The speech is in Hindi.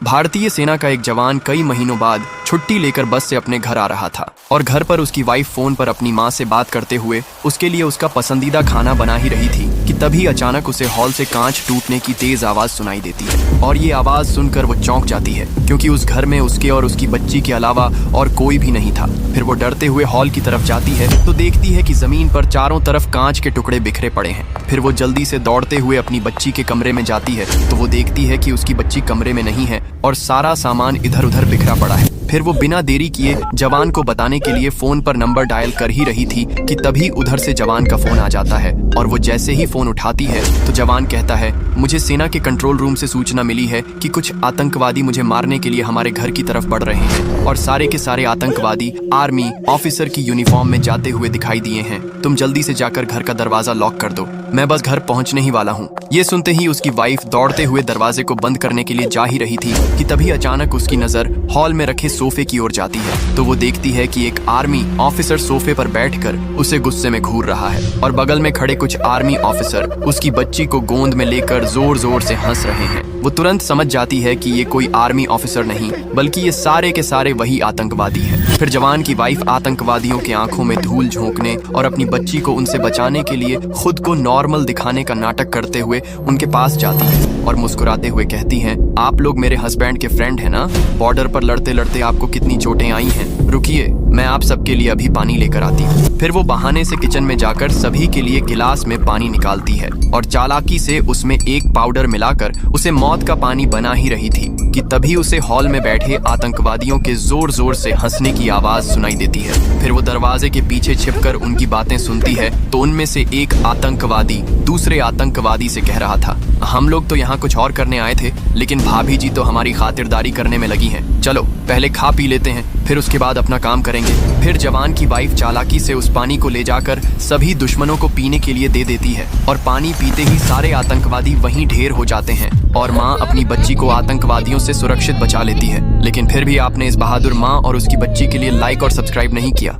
भारतीय सेना का एक जवान कई महीनों बाद छुट्टी लेकर बस से अपने घर आ रहा था और घर पर उसकी वाइफ फोन पर अपनी माँ से बात करते हुए उसके लिए उसका पसंदीदा खाना बना ही रही थी कि तभी अचानक उसे हॉल से कांच टूटने की तेज आवाज सुनाई देती है और ये आवाज सुनकर वो चौंक जाती है क्योंकि उस घर में उसके और उसकी बच्ची के अलावा और कोई भी नहीं था। फिर वो डरते हुए हॉल की तरफ जाती है तो देखती है कि जमीन पर चारों तरफ कांच के टुकड़े बिखरे पड़े हैं। फिर वो जल्दी से दौड़ते हुए अपनी बच्ची के कमरे में जाती है तो वो देखती है कि उसकी बच्ची कमरे में नहीं है और सारा सामान इधर उधर बिखरा पड़ा है। फिर वो बिना देरी किए जवान को बताने के लिए फोन पर नंबर डायल कर ही रही थी कि तभी उधर से जवान का फोन आ जाता है और वो जैसे ही फोन उठाती है तो जवान कहता है, मुझे सेना के कंट्रोल रूम से सूचना मिली है कि कुछ आतंकवादी मुझे मारने के लिए हमारे घर की तरफ बढ़ रहे हैं और सारे के सारे आतंकवादी आर्मी ऑफिसर की यूनिफॉर्म में जाते हुए दिखाई दिए हैं। तुम जल्दी से जाकर घर का दरवाजा लॉक कर दो, मैं बस घर पहुंचने ही वाला हूँ। ये सुनते ही उसकी वाइफ दौड़ते हुए दरवाजे को बंद करने के लिए जा ही रही थी कि तभी अचानक उसकी नजर हॉल में रखे सोफे की ओर जाती है तो वो देखती है कि एक आर्मी ऑफिसर सोफे पर बैठकर उसे गुस्से में घूर रहा है और बगल में खड़े कुछ आर्मी ऑफिसर उसकी बच्ची को गोद में लेकर जोर जोर से हंस रहे हैं। वो तुरंत समझ जाती है कि ये कोई आर्मी ऑफिसर नहीं बल्कि ये सारे के सारे वही आतंकवादी हैं। फिर जवान की वाइफ आतंकवादियों के आंखों में धूल झोंकने और अपनी बच्ची को उनसे बचाने के लिए खुद को नॉर्मल दिखाने का नाटक करते हुए उनके पास जाती है और मुस्कुराते हुए कहती हैं, आप लोग मेरे हस्बैंड के फ्रेंड हैं ना? बॉर्डर पर लड़ते लड़ते आपको कितनी चोटें आई हैं? रुकिए, मैं आप सबके लिए अभी पानी लेकर आती हूँ। फिर वो बहाने से किचन में जाकर सभी के लिए गिलास में पानी निकालती है और चालाकी से उसमें एक पाउडर मिलाकर उसे मौत का पानी बना ही रही थी कि तभी उसे हॉल में बैठे आतंकवादियों के जोर जोर से हंसने की आवाज सुनाई देती है। फिर वो दरवाजे के पीछे छिपकर उनकी बातें सुनती है तो उनमें से एक आतंकवादी दूसरे आतंकवादी से कह रहा था, हम लोग तो यहाँ कुछ और करने आए थे लेकिन भाभी जी तो हमारी खातिरदारी करने में लगी हैं। चलो पहले खा पी लेते हैं फिर उसके बाद अपना काम करेंगे। फिर जवान की वाइफ चालाकी से उस पानी को ले जाकर सभी दुश्मनों को पीने के लिए दे देती है और पानी पीते ही सारे आतंकवादी वहीं ढेर हो जाते हैं और माँ अपनी बच्ची को आतंकवादियों से सुरक्षित बचा लेती है। लेकिन फिर भी आपने इस बहादुर माँ और उसकी बच्ची के लिए लाइक और सब्सक्राइब नहीं किया।